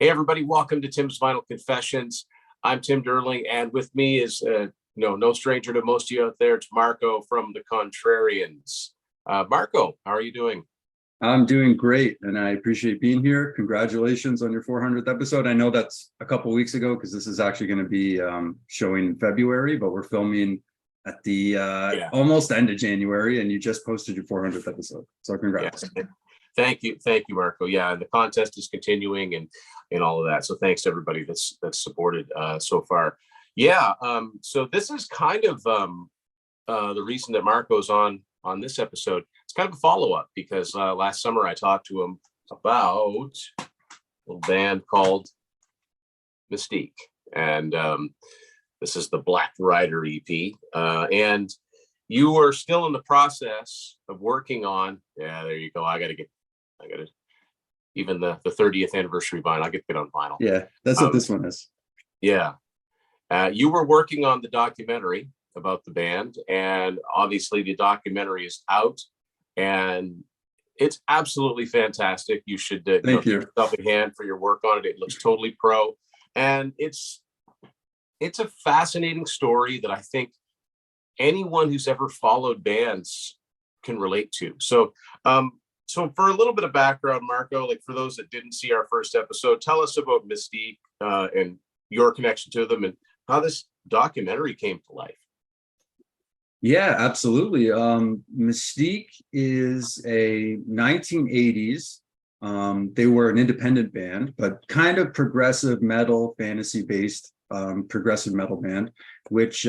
Hey, everybody, welcome to Tim's Vinyl Confessions. I'm Tim Derling, and with me is no stranger to most of you out there. It's Marco from the Contrarians. Marco, how are you doing? I'm doing great, and I appreciate being here. Congratulations on your 400th episode. I know that's a couple weeks ago because this is actually going to be showing in February, but we're filming at the almost end of January, and you just posted your 400th episode. So congrats. Yes. Thank you, Marco. Yeah, the contest is continuing and all of that. So thanks to everybody that's supported so far. Yeah. So this is kind of the reason that Marco's on this episode. It's kind of a follow-up because last summer I talked to him about a little band called Mystique, and this is the Black Rider EP, and you were still in the process of working on. Yeah, there you go. I gotta even the 30th anniversary vinyl. I get it on vinyl. Yeah, that's what this one is. Yeah, you were working on the documentary about the band, and obviously the documentary is out, and it's absolutely fantastic. You should give yourself a hand for your work on it. It looks totally pro, and it's a fascinating story that I think anyone who's ever followed bands can relate to. So so for a little bit of background, Marco, like for those that didn't see our first episode, tell us about Mystique and your connection to them and how this documentary came to life. Yeah, absolutely. Mystique is a 1980s. They were an independent band, but kind of progressive metal, fantasy-based progressive metal band, which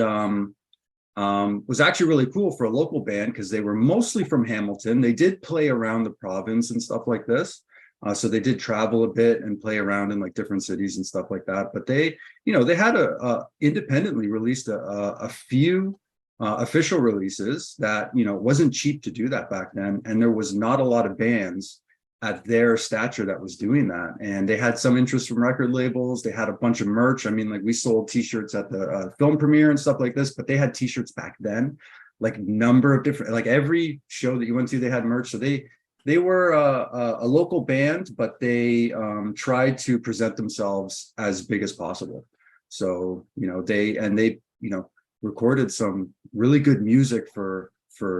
was actually really cool for a local band because they were mostly from Hamilton. They did play around the province and stuff like this. So they did travel a bit and play around in like different cities and stuff like that. But they had independently released a few official releases that, wasn't cheap to do that back then. And there was not a lot of bands at their stature that was doing that. And they had some interest from record labels. They had a bunch of merch. I mean, like we sold t-shirts at the film premiere and stuff like this, but they had t-shirts back then, like number of different, like every show that you went to, they had merch. So they were a local band, but they tried to present themselves as big as possible. So, they recorded some really good music for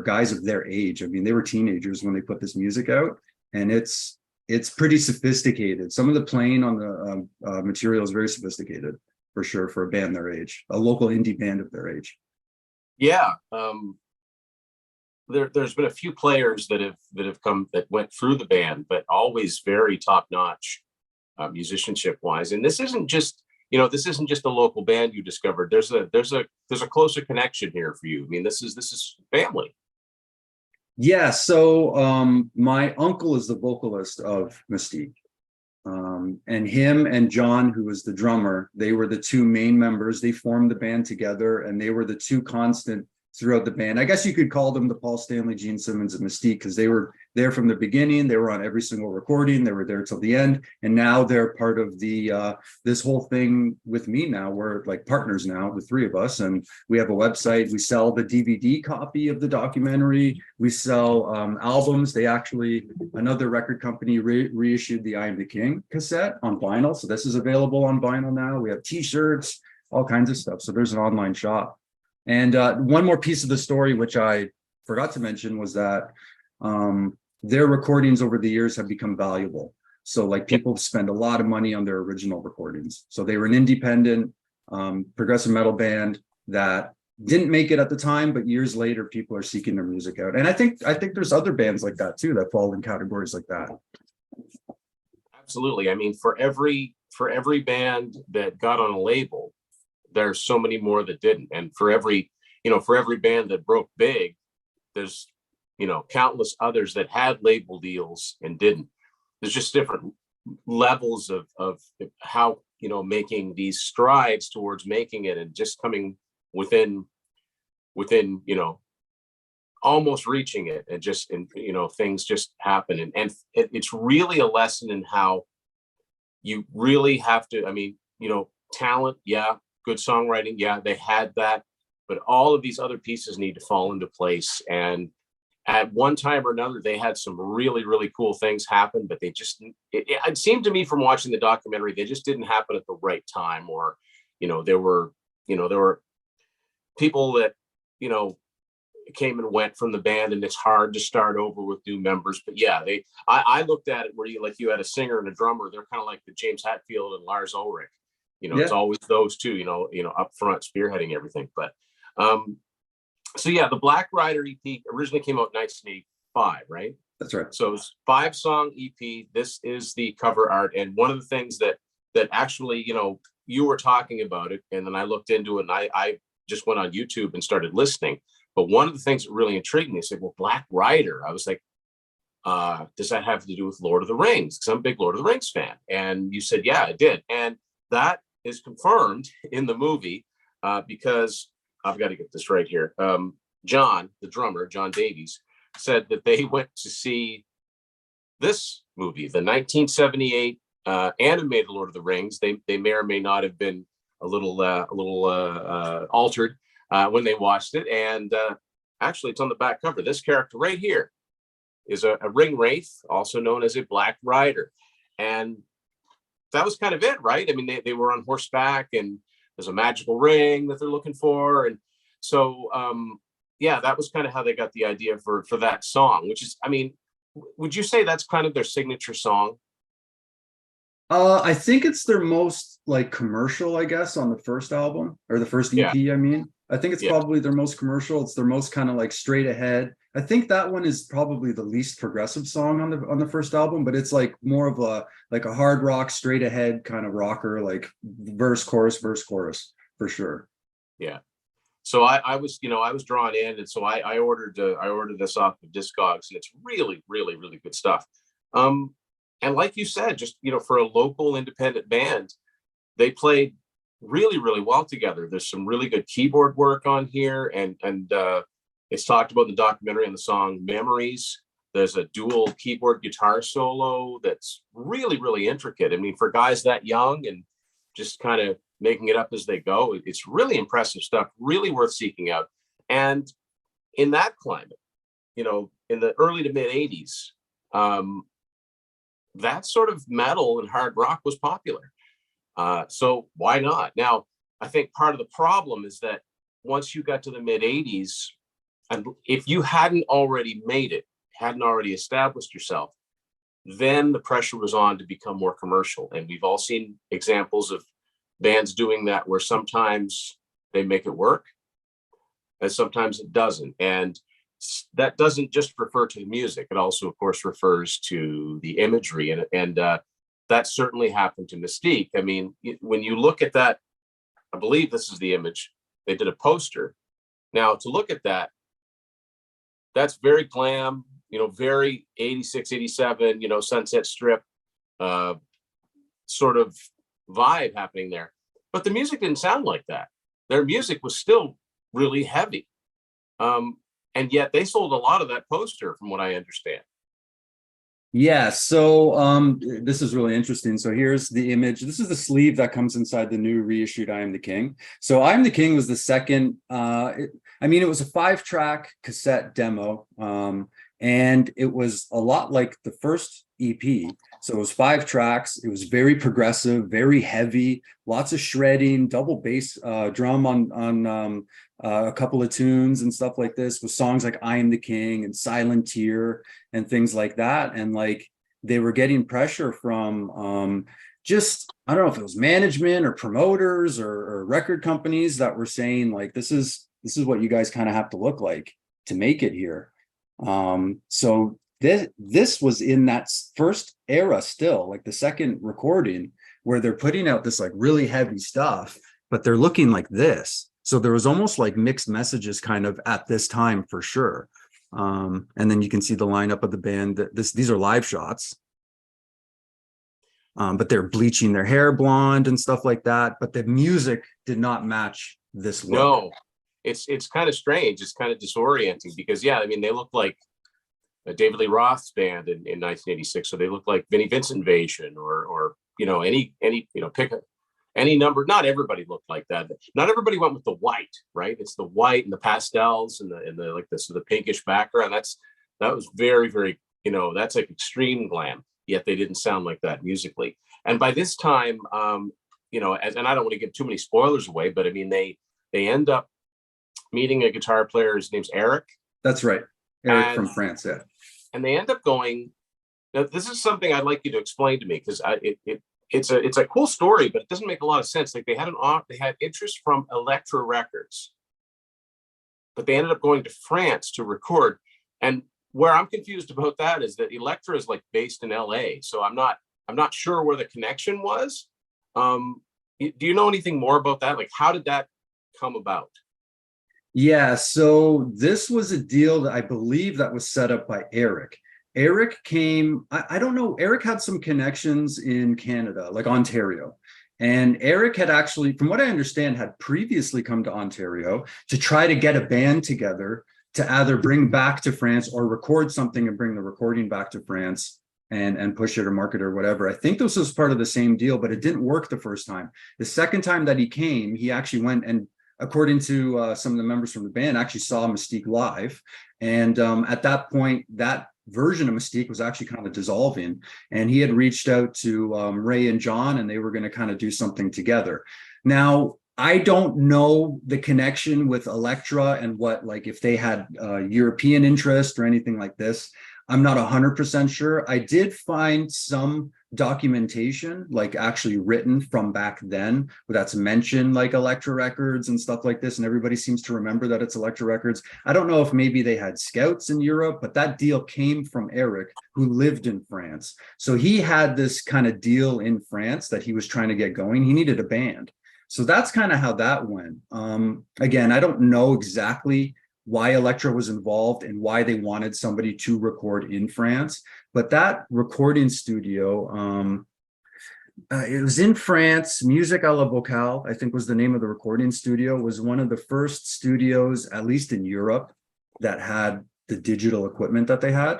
guys of their age. I mean, they were teenagers when they put this music out. And it's pretty sophisticated. Some of the playing on the material is very sophisticated, for sure, for a band their age, a local indie band of their age. Yeah, there's been a few players that have come that went through the band, but always very top notch musicianship wise. And this isn't just a local band you discovered. There's a closer connection here for you. I mean, this is family. Yeah, so my uncle is the vocalist of Mystique. And him and John, who was the drummer, they were the two main members. They formed the band together, and they were the two constant throughout the band. I guess you could call them the Paul Stanley, Gene Simmons, and Mystique, because they were there from the beginning. They were on every single recording. They were there till the end, and now they're part of the this whole thing with me. Now we're like partners now, the three of us, and we have a website. We sell the DVD copy of the documentary. We sell albums. They actually, another record company reissued the I Am the King cassette on vinyl, so this is available on vinyl now. We have t-shirts, all kinds of stuff. So there's an online shop. And one more piece of the story, which I forgot to mention, was that their recordings over the years have become valuable. So like people spend a lot of money on their original recordings. So they were an independent progressive metal band that didn't make it at the time, but years later, people are seeking their music out. And I think there's other bands like that too that fall in categories like that. Absolutely. I mean, for every band that got on a label, there's so many more that didn't. And for every band that broke big, there's, countless others that had label deals and didn't. There's just different levels of how, making these strides towards making it and just coming within, almost reaching it, and just, things just happen. And it's really a lesson in how you really have to, talent. Yeah. Good songwriting, yeah, they had that, but all of these other pieces need to fall into place. And at one time or another, they had some really, really cool things happen, but they just, it seemed to me from watching the documentary, they just didn't happen at the right time. Or, there were, there were people that, you know, came and went from the band, and it's hard to start over with new members. But yeah, I looked at it where you had a singer and a drummer. They're kind of like the James Hetfield and Lars Ulrich. It's Yeah, always those two, up front spearheading everything. But so yeah, the Black Rider EP originally came out in 1985, right? that's right. So it's 5-song EP. This is the cover art, and one of the things that actually, you were talking about it, and then I looked into it, and I just went on YouTube and started listening. But one of the things that really intrigued me, I said, well, Black Rider. I was like, does that have to do with Lord of the Rings? Because I'm a big Lord of the Rings fan. And you said, yeah, it did. And that is confirmed in the movie, because I've got to get this right here. John, the drummer, John Davies, said that they went to see this movie, the 1978 animated Lord of the Rings. They may or may not have been a little altered when they watched it. And actually, it's on the back cover. This character right here is a ring wraith, also known as a Black Rider. And that was kind of it, right? I mean, they were on horseback, and there's a magical ring that they're looking for. And so, yeah, that was kind of how they got the idea for that song, which is, I mean, would you say that's kind of their signature song? I think it's their most like commercial, I guess, on the first album or the first Yeah, EP. I mean, I think it's yeah. probably their most commercial. It's their most kind of like straight ahead. I think that one is probably the least progressive song on the first album, but it's like more of a hard rock, straight ahead kind of rocker, like verse, chorus, for sure. Yeah. So I was, I was drawn in, and so I ordered this off of Discogs, and it's really, really, really good stuff. And like you said, just for a local independent band, they played really, really well together. There's some really good keyboard work on here, and it's talked about in the documentary on the song Memories. There's a dual keyboard guitar solo that's really, really intricate. I mean, for guys that young and just kind of making it up as they go, it's really impressive stuff, really worth seeking out. And in that climate, in the early to mid 80s, that sort of metal and hard rock was popular. So why not? Now, I think part of the problem is that once you got to the mid 80s, and if you hadn't already made it, hadn't already established yourself, then the pressure was on to become more commercial. And we've all seen examples of bands doing that, where sometimes they make it work and sometimes it doesn't. And that doesn't just refer to the music. It also, of course, refers to the imagery. And that certainly happened to Mystique. I mean, when you look at that, I believe this is the image. They did a poster. Now, to look at that, that's very glam, very 86, 87, Sunset Strip sort of vibe happening there. But the music didn't sound like that. Their music was still really heavy. And yet they sold a lot of that poster, from what I understand. Yeah, so this is really interesting. So here's the image. This is the sleeve that comes inside the new reissued I Am the King. So I Am the King was the second, it was a 5-track cassette demo, and it was a lot like the first EP. So it was 5 tracks. It was very progressive, very heavy, lots of shredding, double bass drum on a couple of tunes and stuff like this, with songs like I Am the King and Silent Tear and things like that. And like they were getting pressure from just, I don't know if it was management or promoters or record companies that were saying like, this is what you guys kind of have to look like to make it here. So this was in that first era still, like the second recording, where they're putting out this like really heavy stuff, but they're looking like this. So there was almost like mixed messages kind of at this time for sure. And then you can see the lineup of the band. These are live shots. But they're bleaching their hair blonde and stuff like that. But the music did not match this look. No, it's kind of strange. It's kind of disorienting because, yeah, I mean, they look like a David Lee Roth's band in 1986. So they look like Vinnie Vincent Invasion or any pick any number. Not everybody looked like that. Not everybody went with the white, right? It's the white and the pastels and the like this, the pinkish background. That was very, very, that's like extreme glam, yet they didn't sound like that musically. And by this time, and I don't want to give too many spoilers away, but I mean, they end up meeting a guitar player. His name's Eric. That's right. Eric from France, yeah. And they end up going, now this is something I'd like you to explain to me, because it's a cool story, but it doesn't make a lot of sense. Like they had interest from Elektra Records, but they ended up going to France to record. And where I'm confused about that is that Elektra is like based in LA. So I'm not sure where the connection was. Do you know anything more about that? Like, how did that come about? Yeah, so this was a deal that I believe that was set up by Eric. Eric came, I don't know, Eric had some connections in Canada, like Ontario. And Eric had actually, from what I understand, had previously come to Ontario to try to get a band together to either bring back to France or record something and bring the recording back to France and push it or market or whatever. I think this was part of the same deal, but it didn't work the first time. The second time that he came, he actually went and, according to some of the members from the band, actually saw Mystique live. And at that point, that version of Mystique was actually kind of dissolving. And he had reached out to Ray and John, and they were going to kind of do something together. Now, I don't know the connection with Elektra and what, like, if they had European interest or anything like this. I'm not 100% sure. I did find some documentation, like actually written from back then, that's mentioned like Elektra Records and stuff like this. And everybody seems to remember that it's Elektra Records. I don't know if maybe they had scouts in Europe, but that deal came from Eric, who lived in France. So he had this kind of deal in France that he was trying to get going. He needed a band. So that's kind of how that went. Again, I don't know exactly why Elektra was involved and why they wanted somebody to record in France. But that recording studio, it was in France. Musique à la Vocale, I think was the name of the recording studio, was one of the first studios, at least in Europe, that had the digital equipment that they had.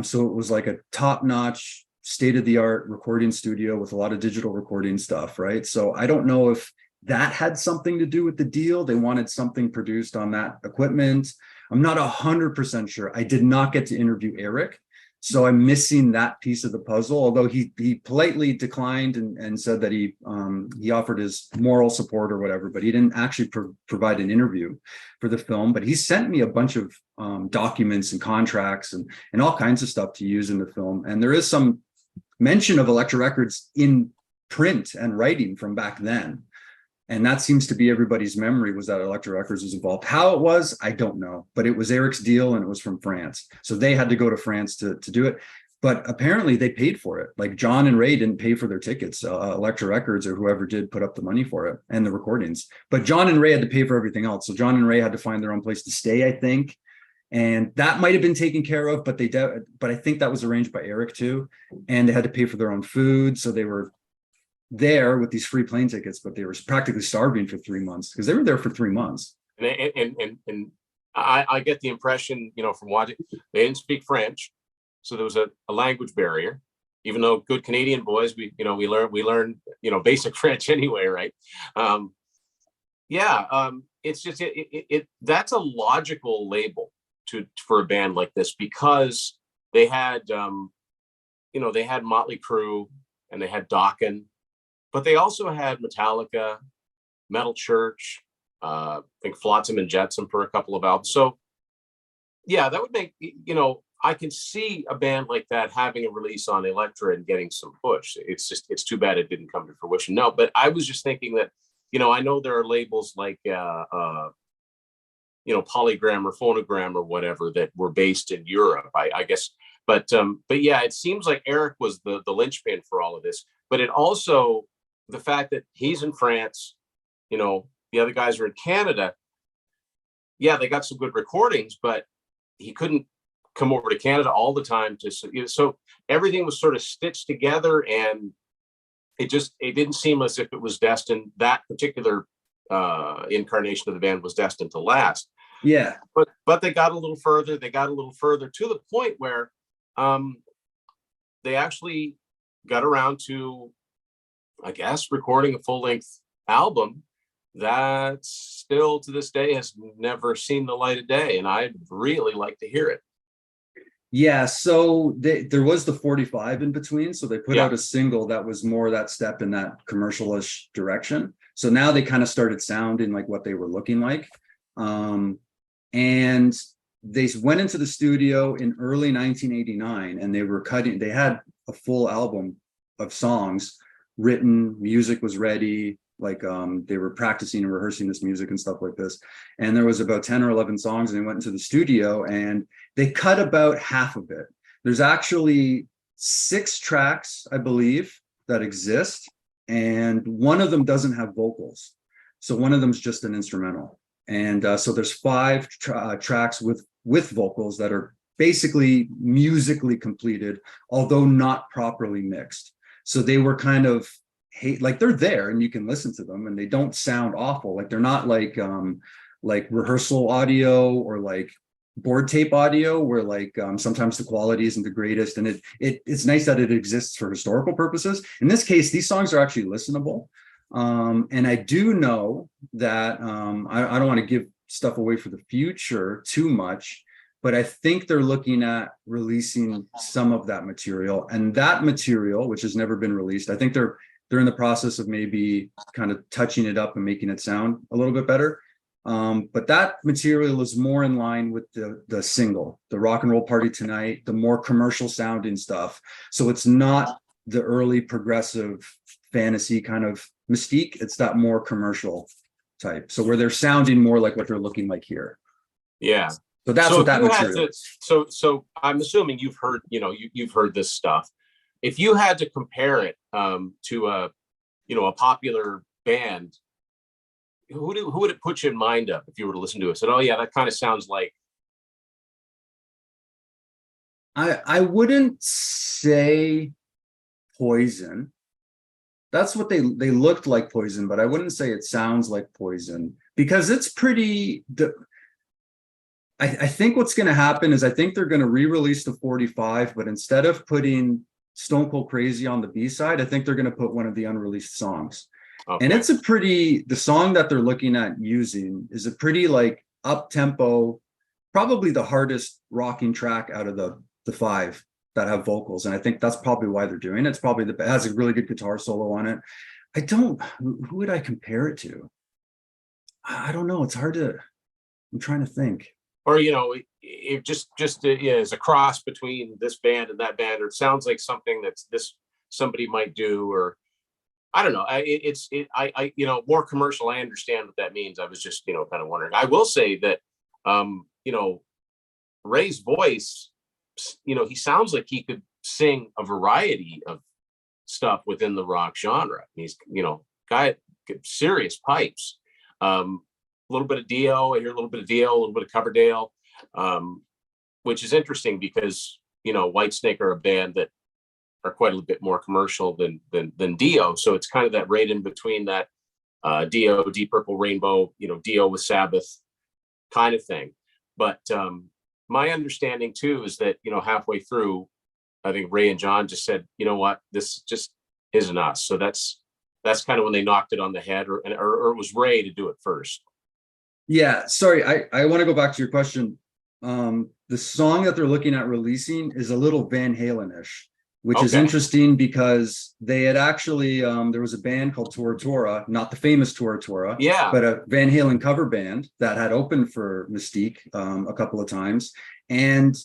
So it was like a top-notch, state-of-the-art recording studio with a lot of digital recording stuff, right? So I don't know if that had something to do with the deal. They wanted something produced on that equipment. I'm not 100% sure. I did not get to interview Eric, so I'm missing that piece of the puzzle, although he politely declined and said that he offered his moral support or whatever, but he didn't actually provide an interview for the film. But he sent me a bunch of documents and contracts and all kinds of stuff to use in the film. And there is some mention of Elektra Records in print and writing from back then. And that seems to be everybody's memory, was that Elektra Records was involved. How it was, I don't know, but it was Eric's deal and it was from France. So they had to go to France to do it. But apparently they paid for it. Like John and Ray didn't pay for their tickets. Elektra Records or whoever did put up the money for it and the recordings. But John and Ray had to pay for everything else. So John and Ray had to find their own place to stay, I think. And that might have been taken care of, but I think that was arranged by Eric too. And they had to pay for their own food. So they were there with these free plane tickets, but they were practically starving for 3 months because they were there for 3 months. And I get the impression, from watching, they didn't speak French, so there was a language barrier. Even though good Canadian boys, we learn basic French anyway, right? It's just that's a logical label for a band like this, because they had they had Motley Crue and they had Dokken. But they also had Metallica, Metal Church, I think Flotsam and Jetsam for a couple of albums. So, yeah, that would make, I can see a band like that having a release on Elektra and getting some push. It's too bad it didn't come to fruition. No, but I was just thinking that, I know there are labels like, Polygram or Phonogram or whatever that were based in Europe, I guess. But yeah, it seems like Eric was the linchpin for all of this. But it also, the fact that he's in France, the other guys are in Canada. Yeah, they got some good recordings, but he couldn't come over to Canada all the time so everything was sort of stitched together, and it didn't seem as if it was destined, that particular incarnation of the band was destined to last. Yeah. But they got a little further to the point where they actually got around to, I guess, recording a full-length album that still to this day has never seen the light of day, and I'd really like to hear it. Yeah, so there was the 45 in between. So they put Yeah. out a single that was more that step in that commercialish direction. So now they kind of started sounding like what they were looking like. And they went into the studio in early 1989 and they had a full album of songs written, music was ready, like they were practicing and rehearsing this music and stuff like this. And there was about 10 or 11 songs, and they went into the studio and they cut about half of it. There's actually 6 tracks, I believe, that exist, and one of them doesn't have vocals. So one of them's just an instrumental. And so there's 5 tracks with vocals that are basically musically completed, although not properly mixed. So they were kind of like they're there and you can listen to them and they don't sound awful. Like they're not like rehearsal audio or like board tape audio where like sometimes the quality isn't the greatest, and it's nice that it exists for historical purposes. In this case, these songs are actually listenable. And I do know that I don't want to give stuff away for the future too much, but I think they're looking at releasing some of that material, and that material, which has never been released, I think they're in the process of maybe kind of touching it up and making it sound a little bit better. But that material is more in line with the single, the Rock and Roll Party Tonight, the more commercial sounding stuff. So it's not the early progressive fantasy kind of Mystique. It's that more commercial type. So where they're sounding more like what they're looking like here. Yeah. So that's what that material is. So I'm assuming you've heard, you've heard this stuff. If you had to compare it to a popular band, who would it put you in mind of if you were to listen to it? Said, oh yeah, that kind of sounds like. I wouldn't say Poison. That's what they looked like Poison, but I wouldn't say it sounds like Poison because it's pretty. I think what's going to happen is I think they're going to re-release the 45, but instead of putting Stone Cold Crazy on the B-side, I think they're going to put one of the unreleased songs. Okay. And it's the song that they're looking at using is a pretty like up-tempo, probably the hardest rocking track out of the 5 that have vocals. And I think that's probably why they're doing it. It's probably it has a really good guitar solo on it. Who would I compare it to? I don't know. It's hard I'm trying to think. Or, it just is a cross between this band and that band, or it sounds like something somebody might do, or I don't know. I more commercial. I understand what that means. I was just, kind of wondering. I will say that, Ray's voice, he sounds like he could sing a variety of stuff within the rock genre. He's, got serious pipes. A little bit of Dio, I hear a little bit of Dio, a little bit of Coverdale, which is interesting because, Whitesnake are a band that are quite a bit more commercial than Dio. So it's kind of that right in between that Dio, Deep Purple Rainbow, Dio with Sabbath kind of thing. But my understanding too is that, halfway through, I think Ray and John just said, you know what, this just isn't us. So that's kind of when they knocked it on the head, or it was Ray to do it first. Yeah, sorry, I want to go back to your question. The song that they're looking at releasing is a little Van Halen-ish, which is interesting because they had actually, there was a band called Tora Tora, not the famous Tora Tora, but a Van Halen cover band that had opened for Mystique a couple of times. And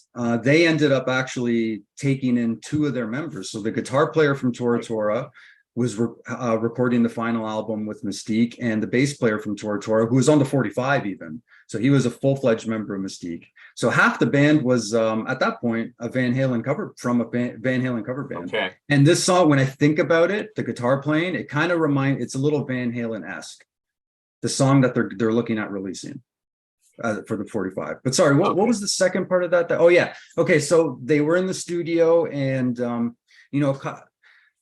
they ended up actually taking in 2 of their members. So the guitar player from Tora Tora was recording the final album with Mystique, and the bass player from Tora Tora, who was on the 45 even. So he was a full-fledged member of Mystique. So half the band was, at that point, a Van Halen cover band. Okay. And this song, when I think about it, the guitar playing, it kind of it's a little Van Halen-esque, the song that they're looking at releasing for the 45. But sorry, what was the second part of that? Oh, yeah. Okay, so they were in the studio and,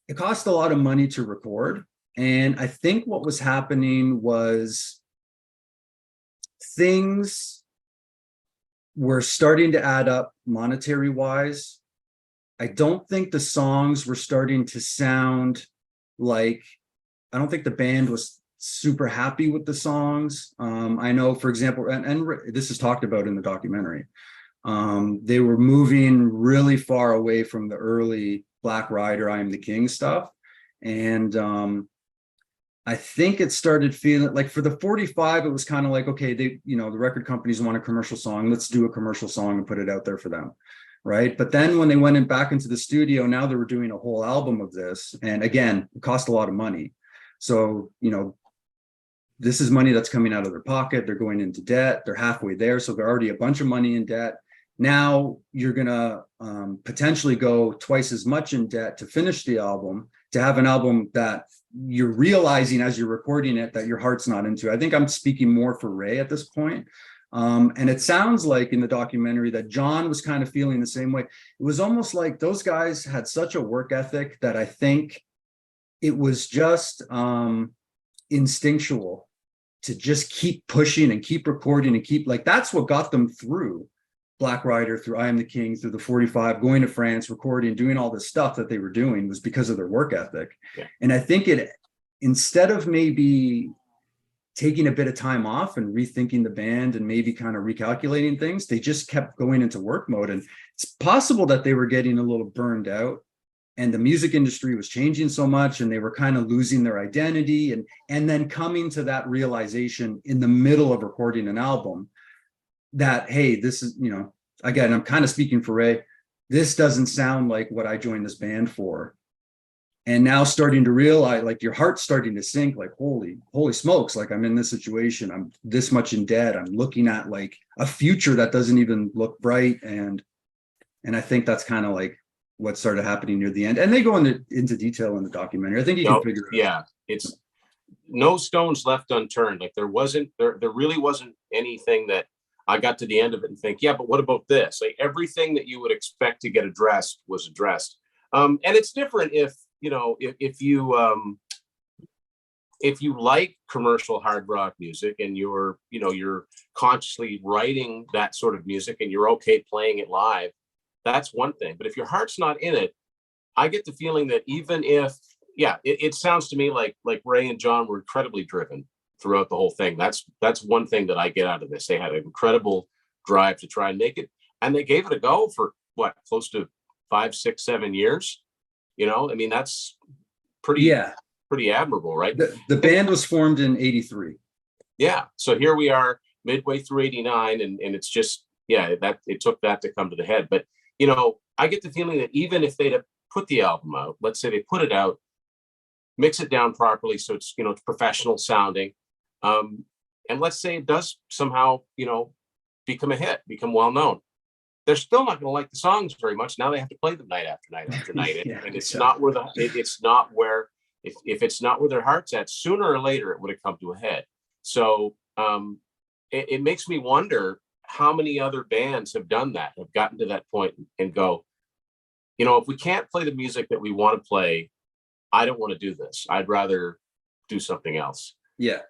it cost a lot of money to record. And I think what was happening was things were starting to add up monetary wise. I don't think the songs were starting to sound like, I don't think the band was super happy with the songs. I know, for example, and this is talked about in the documentary. They were moving really far away from the early Black Rider, I Am the King stuff. And I think it started feeling like for the 45, it was kind of like, okay, they, you know, the record companies want a commercial song. Let's do a commercial song and put it out there for them. Right. But then when they went in back into the studio, now they were doing a whole album of this. And again, it cost a lot of money. So, you know, this is money that's coming out of their pocket. They're going into debt. They're halfway there. So they're already a bunch of money in debt. Now you're going to potentially go twice as much in debt to finish the album, to have an album that you're realizing as you're recording it that your heart's not into. I think I'm speaking more for Ray at this point. And it sounds like in the documentary that John was kind of feeling the same way. It was almost like those guys had such a work ethic that I think it was just instinctual to just keep pushing and keep recording and keep, like, that's what got them through Black Rider, through I Am the King, through the 45, going to France, recording, doing all this stuff that they were doing was because of their work ethic. Yeah. And I think it, instead of maybe taking a bit of time off and rethinking the band and maybe kind of recalculating things, they just kept going into work mode. And it's possible that they were getting a little burned out and the music industry was changing so much and they were kind of losing their identity, and then coming to that realization in the middle of recording an album that, hey, this is, you know, again, I'm kind of speaking for Ray, this doesn't sound like what I joined this band for. And now starting to realize, like, your heart's starting to sink, like, holy smokes, like, I'm in this situation, I'm this much in debt, I'm looking at like a future that doesn't even look bright. And I think that's kind of like what started happening near the end. And they go into detail in the documentary. I think you can figure it out. Yeah, it's no stones left unturned. Like there really wasn't anything that I got to the end of it and think, yeah, but what about this? Like everything that you would expect to get addressed was addressed. And it's different if, you know, if you like commercial hard rock music and you're consciously writing that sort of music and you're okay playing it live, that's one thing. But if your heart's not in it, I get the feeling that even if, yeah, it sounds to me like Ray and John were incredibly driven throughout the whole thing. That's one thing that I get out of this. They had an incredible drive to try and make it, and they gave it a go for what, close to 5, 6, 7 years. You know, I mean, that's pretty admirable, right? The band was formed in 83. Yeah. So here we are midway through 89, and it's just, yeah, that it took that to come to the head. But, you know, I get the feeling that even if they'd have put the album out, let's say they put it out, mix it down properly so it's, you know, it's professional sounding, and let's say it does somehow, you know, become a hit, become well known, they're still not going to like the songs very much. Now they have to play them night after night after night. Yeah, and it's not where if it's not where their heart's at, sooner or later it would have come to a head. So it makes me wonder how many other bands have done that, have gotten to that point and go, you know, if we can't play the music that we want to play, I don't want to do this. I'd rather do something else. Yeah.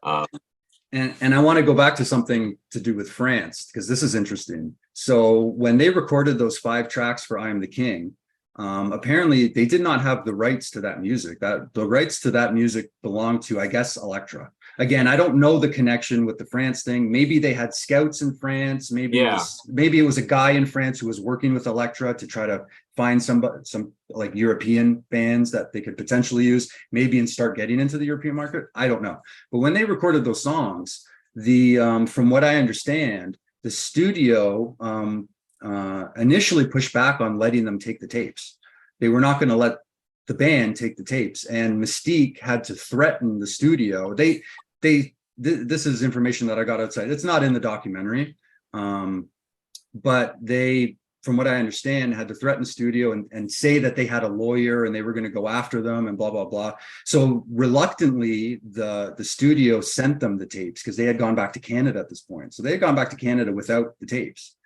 And I want to go back to something to do with France, because this is interesting. So when they recorded those 5 tracks for I Am the King, apparently they did not have the rights to that music. That the rights to that music belonged to, I guess, Elektra. Again, I don't know the connection with the France thing. Maybe they had scouts in France. Maybe it was a guy in France who was working with Elektra to try to find some like European bands that they could potentially use, maybe, and start getting into the European market. I don't know. But when they recorded those songs, from what I understand, the studio initially pushed back on letting them take the tapes. They were not going to let the band take the tapes, and Mystique had to threaten the studio. This is information that I got outside. It's not in the documentary, but they, from what I understand, had to threaten the studio and say that they had a lawyer and they were going to go after them and blah, blah, blah. So reluctantly, the studio sent them the tapes because they had gone back to Canada at this point. So they had gone back to Canada without the tapes,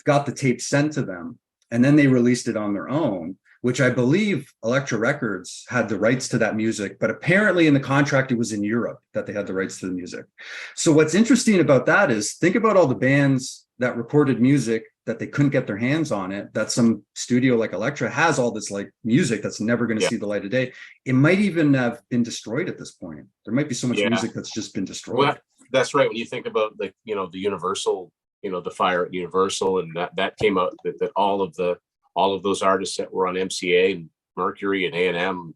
got the tapes sent to them, and then they released it on their own, which I believe Elektra Records had the rights to that music, but apparently in the contract, it was in Europe that they had the rights to the music. So what's interesting about that is, think about all the bands that recorded music that they couldn't get their hands on it, that some studio like Elektra has all this like music that's never going to see the light of day. It might even have been destroyed at this point. There might be so much music that's just been destroyed. Well, that's right. When you think about the Universal the fire at Universal, and that came out that all of those artists that were on MCA and Mercury and A&M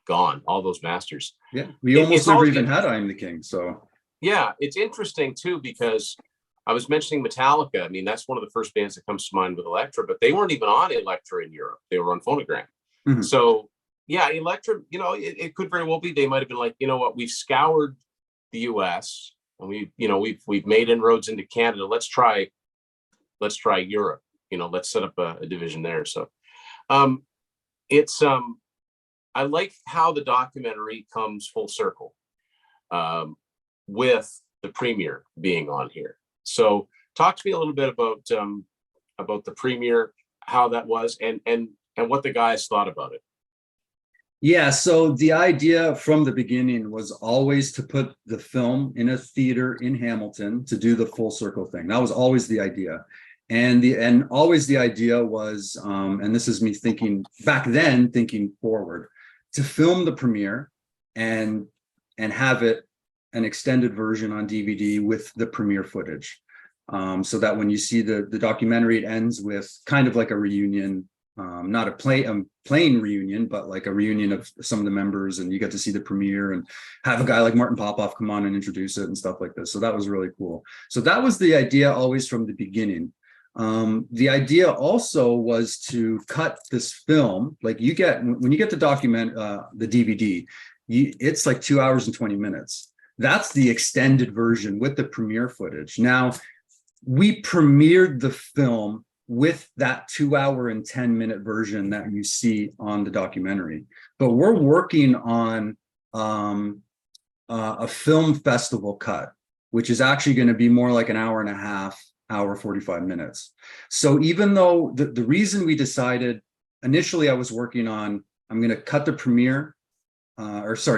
gone, all those masters. Yeah, we almost never even had I Am the King. So yeah, it's interesting too, because I was mentioning Metallica. I mean, that's one of the first bands that comes to mind with Elektra, but they weren't even on Elektra in Europe. They were on Phonogram. Mhm. So yeah, Elektra, it could very well be they might have been like, you know what, we've scoured the US and we've made inroads into Canada. Let's try Europe. Let's set up a division there. So it's I like how the documentary comes full circle with the premiere being on here. So talk to me a little bit about the premiere, how that was, and what the guys thought about it. yeah, so the idea from the beginning was always to put the film in a theater in Hamilton to do the full circle thing. That was always the idea. And always the idea was, and this is me thinking forward, to film the premiere and have it an extended version on DVD with the premiere footage, so that when you see the documentary, it ends with kind of like a reunion, not a plain reunion, but like a reunion of some of the members, and you get to see the premiere and have a guy like Martin Popoff come on and introduce it and stuff like this. So that was really cool. So that was the idea always from the beginning. The idea also was to cut this film, like when you get the the DVD, it's like 2 hours and 20 minutes. That's the extended version with the premiere footage. Now, we premiered the film with that 2 hour and 10-minute version that you see on the documentary, but we're working on a film festival cut, which is actually going to be more like an hour and a half, hour 45 minutes. So even though the reason we decided initially, I was working on, I'm going to cut the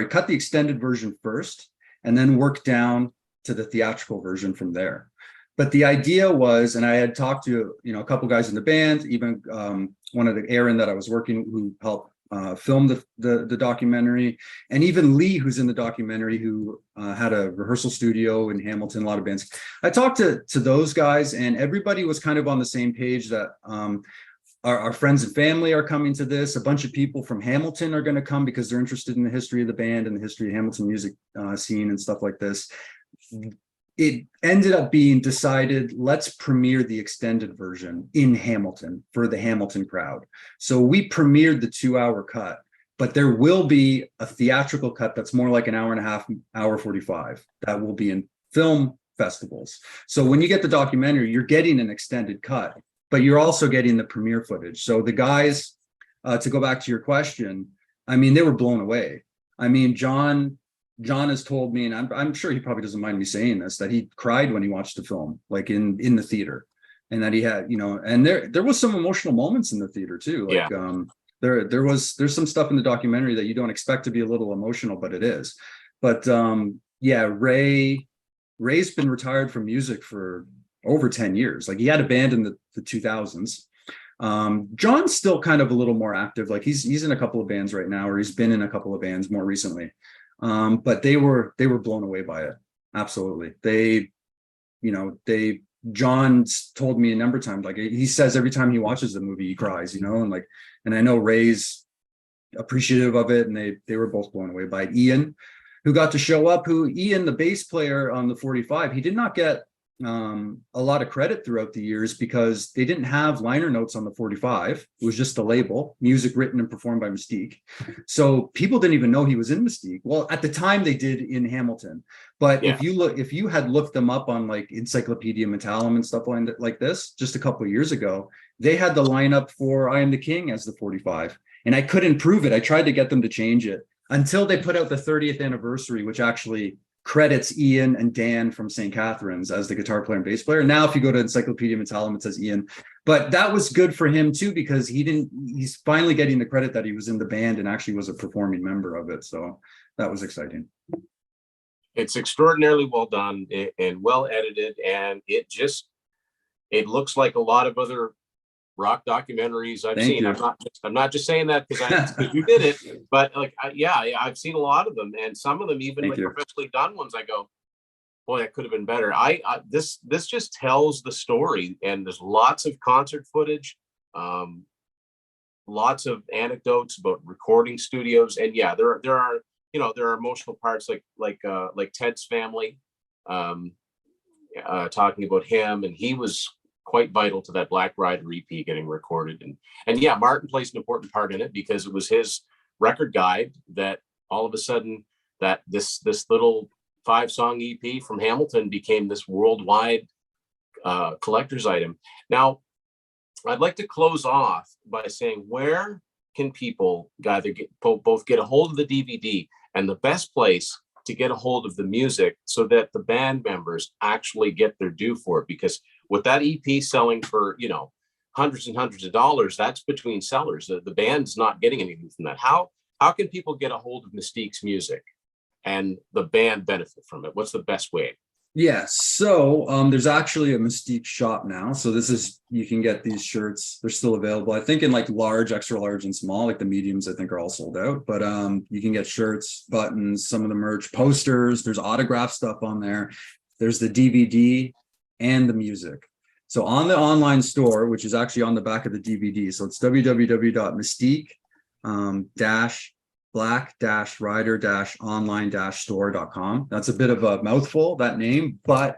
cut the extended version first and then work down to the theatrical version from there. But the idea was, and I had talked to a couple guys in the band, even one of Aaron that I was working, who helped film the documentary, and even Lee, who's in the documentary, who had a rehearsal studio in Hamilton, a lot of bands. I talked to those guys, and everybody was kind of on the same page that our friends and family are coming to this. A bunch of people from Hamilton are going to come because they're interested in the history of the band and the history of Hamilton music scene and stuff like this. It ended up being decided, let's premiere the extended version in Hamilton for the Hamilton crowd. So we premiered the 2 hour cut, but there will be a theatrical cut that's more like an hour and a half, hour 45, that will be in film festivals. So when you get the documentary, you're getting an extended cut, but you're also getting the premiere footage. So the guys, to go back to your question, I mean, they were blown away. I mean, John has told me, and I'm sure he probably doesn't mind me saying this, that he cried when he watched the film, like in the theater, and that he had, and there was some emotional moments in the theater too. Like, yeah. There's some stuff in the documentary that you don't expect to be a little emotional, but it is. But yeah, Ray's been retired from music for over 10 years. Like, he had a band in the 2000s. John's still kind of a little more active. Like, he's in a couple of bands right now, or he's been in a couple of bands more recently. But they were blown away by it. Absolutely. John's told me a number of times, like, he says every time he watches the movie, he cries, and I know Ray's appreciative of it, and they were both blown away by it. Ian, who got to show up, Ian, the bass player on the 45, he did not get a lot of credit throughout the years because they didn't have liner notes on the 45. It was just the label, music written and performed by Mystique. So people didn't even know he was in Mystique. Well, at the time they did in Hamilton, but yeah. if you had looked them up on like Encyclopedia Metallum and stuff like this just a couple of years ago, they had the lineup for I Am the King as the 45, and I couldn't prove it. I tried to get them to change it until they put out the 30th anniversary, which actually credits Ian and Dan from St. Catharines as the guitar player and bass player. Now, if you go to Encyclopedia Metallum, it says Ian, but that was good for him too, because he's finally getting the credit that he was in the band and actually was a performing member of it. So that was exciting. It's extraordinarily well done and well edited. And it looks like a lot of other rock documentaries I've seen. I'm not just saying that because you did it, but like, yeah, I've seen a lot of them, and some of them even like professionally done ones. I go, boy, that could have been better. This just tells the story, and there's lots of concert footage, lots of anecdotes about recording studios, and yeah, there are there are emotional parts like Ted's family, um, talking about him, and he was quite vital to that Black Rider EP getting recorded, and yeah, Martin plays an important part in it because it was his record guide that all of a sudden that this little 5-song EP from Hamilton became this worldwide collector's item. Now, I'd like to close off by saying, where can people either both get a hold of the DVD, and the best place to get a hold of the music so that the band members actually get their due for it? Because with that EP selling for, hundreds and hundreds of dollars, that's between sellers. The band's not getting anything from that. How can people get a hold of Mystique's music and the band benefit from it? What's the best way? Yeah, so there's actually a Mystique shop now. So you can get these shirts. They're still available. I think in like large, extra large, and small. Like the mediums, I think are all sold out. But you can get shirts, buttons, some of the merch, posters. There's autograph stuff on there. There's the DVD and the music. So on the online store, which is actually on the back of the DVD. So it's www.mystique black-rider-online-store.com. That's a bit of a mouthful, that name, but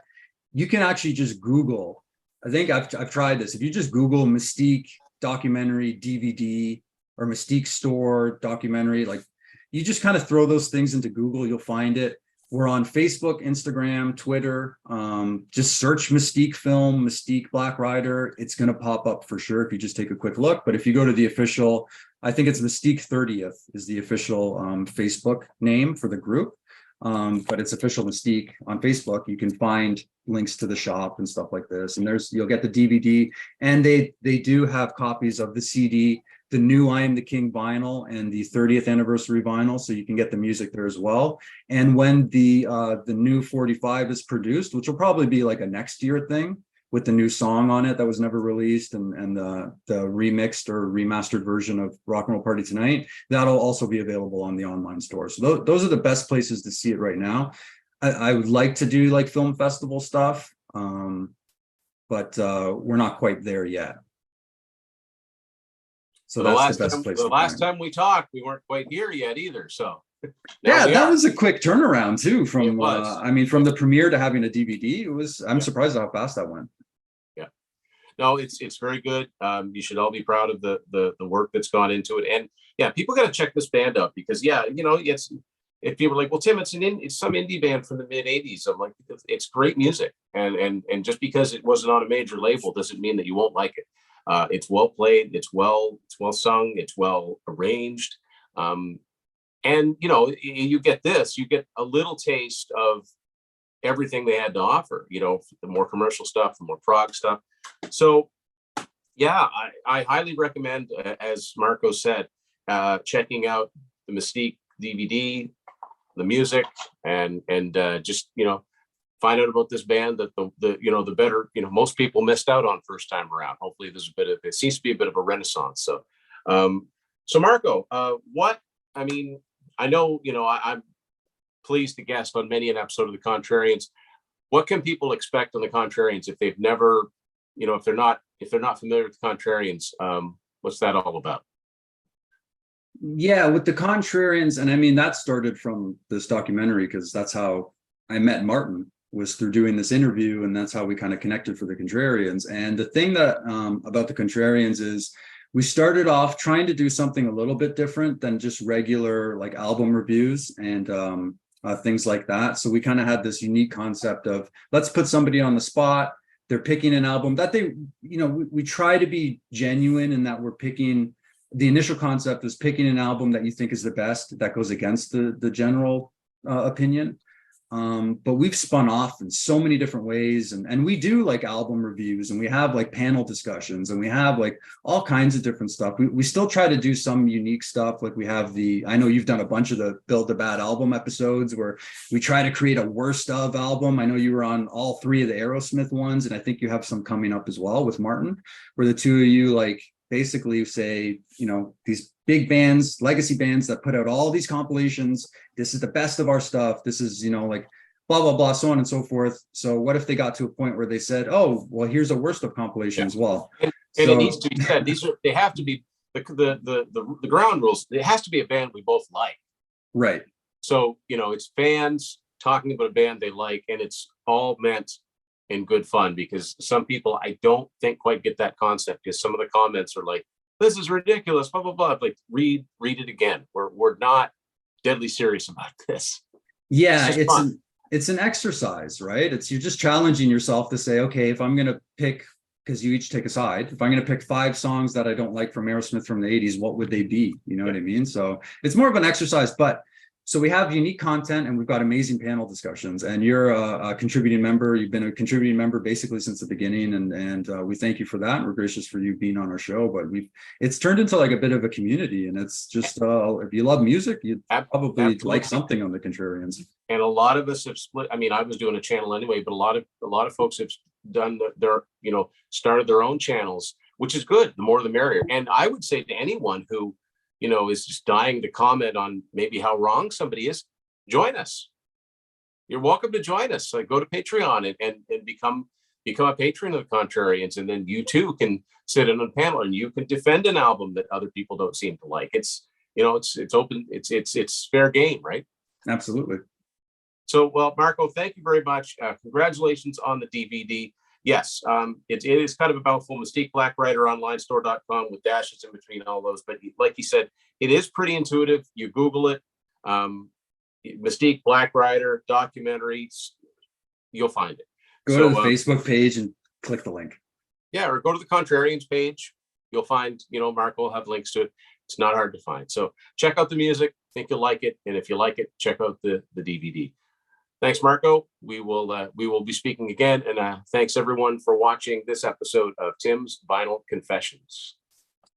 you can actually just Google. I think I've tried this. If you just Google Mystique documentary DVD or Mystique store documentary, like you just kind of throw those things into Google, you'll find it. We're on Facebook, Instagram, Twitter. Just search Mystique film, Mystique Black Rider. It's going to pop up for sure if you just take a quick look. But if you go to the official, I think it's Mystique 30th is the official Facebook name for the group. But it's official Mystique on Facebook. You can find links to the shop and stuff like this. And you'll get the DVD, and they do have copies of the CD, the new I Am the King vinyl, and the 30th anniversary vinyl, so you can get the music there as well. And when the new 45 is produced, which will probably be like a next year thing with the new song on it that was never released, and the remixed or remastered version of Rock and Roll Party Tonight, that'll also be available on the online store. So those are the best places to see it right now. I would like to do like film festival stuff, but we're not quite there yet. So that's the best place. The last time we talked, we weren't quite here yet either. So yeah, that was a quick turnaround too. From from the premiere to having a DVD, I'm surprised at how fast that went. Yeah, no, it's very good. You should all be proud of the work that's gone into it. And yeah, people got to check this band out because if people are like, well, Tim, it's some indie band from the mid '80s. I'm like, it's great music, and just because it wasn't on a major label doesn't mean that you won't like it. It's well played, it's well sung, it's well arranged, and you get a little taste of everything they had to offer. The more commercial stuff, the more prog stuff. So yeah, I highly recommend, as Marco said, checking out the Mystique DVD, the music, and just find out about this band that the better, most people missed out on first time around. Hopefully it seems to be a bit of a renaissance. So Marco, I know, I'm pleased to guest on many an episode of the Contrarians. What can people expect on the Contrarians if they've never, if they're not familiar with the Contrarians? What's that all about? Yeah, with the Contrarians, and that started from this documentary, because that's how I met Martin, was through doing this interview, and that's how we kind of connected for the Contrarians. And the thing that about the Contrarians is we started off trying to do something a little bit different than just regular like album reviews and things like that. So we kind of had this unique concept of, let's put somebody on the spot. They're picking an album that we try to be genuine in that we're picking. The initial concept is picking an album that you think is the best, that goes against the general opinion. But we've spun off in so many different ways, and we do like album reviews, and we have like panel discussions, and we have like all kinds of different stuff. We still try to do some unique stuff. Like we have I know you've done a bunch of the Build a Bad Album episodes where we try to create a worst of album. I know you were on all 3 of the Aerosmith ones, and I think you have some coming up as well with Martin, where the two of you like basically say, these big bands, legacy bands that put out all these compilations, this is the best of our stuff. This is, like blah, blah, blah, so on and so forth. So what if they got to a point where they said, oh, well, here's a worst of compilation as well. And So it needs to be said, they have to be the ground rules. It has to be a band we both like. right. So, it's fans talking about a band they like, and it's all meant in good fun, because some people I don't think quite get that concept, because some of the comments are like, this is ridiculous, blah, blah, blah. Like, read it again. We're not deadly serious about this. Yeah, It's just fun. it's an exercise, right? You're just challenging yourself to say, okay, if I'm going to pick, because you each take a side, if I'm going to pick 5 songs that I don't like from Aerosmith from the 80s, what would they be? You know what I mean? So it's more of an exercise, but so we have unique content and we've got amazing panel discussions, and you're a contributing member. You've been a contributing member basically since the beginning, and we thank you for that. And we're gracious for you being on our show, but it's turned into like a bit of a community, and it's just, if you love music, you'd probably Absolutely. like something on the Contrarians. And a lot of us have split. I mean, I was doing a channel anyway, but a lot of folks have done started their own channels, which is good. The more the merrier. And I would say to anyone who, is just dying to comment on maybe how wrong somebody is, join us. You're welcome to join us. Like, go to Patreon and become a patron of the Contrarians, and then you too can sit in on a panel and you can defend an album that other people don't seem to like. It's it's open. It's fair game, right? Absolutely. So, well, Marco, thank you very much. Congratulations on the DVD. Yes, it is kind of a mouthful. Mystique BlackWriterOnlineStore.com with dashes in between all those. But like you said, it is pretty intuitive. You Google it, Mystique Black Writer documentaries, you'll find it. Go to the Facebook page and click the link. Yeah, or go to the Contrarians page. You'll find, Marco will have links to it. It's not hard to find. So check out the music. Think you'll like it. And if you like it, check out the DVD. Thanks, Marco. We will be speaking again. And thanks everyone for watching this episode of Tim's Vinyl Confessions.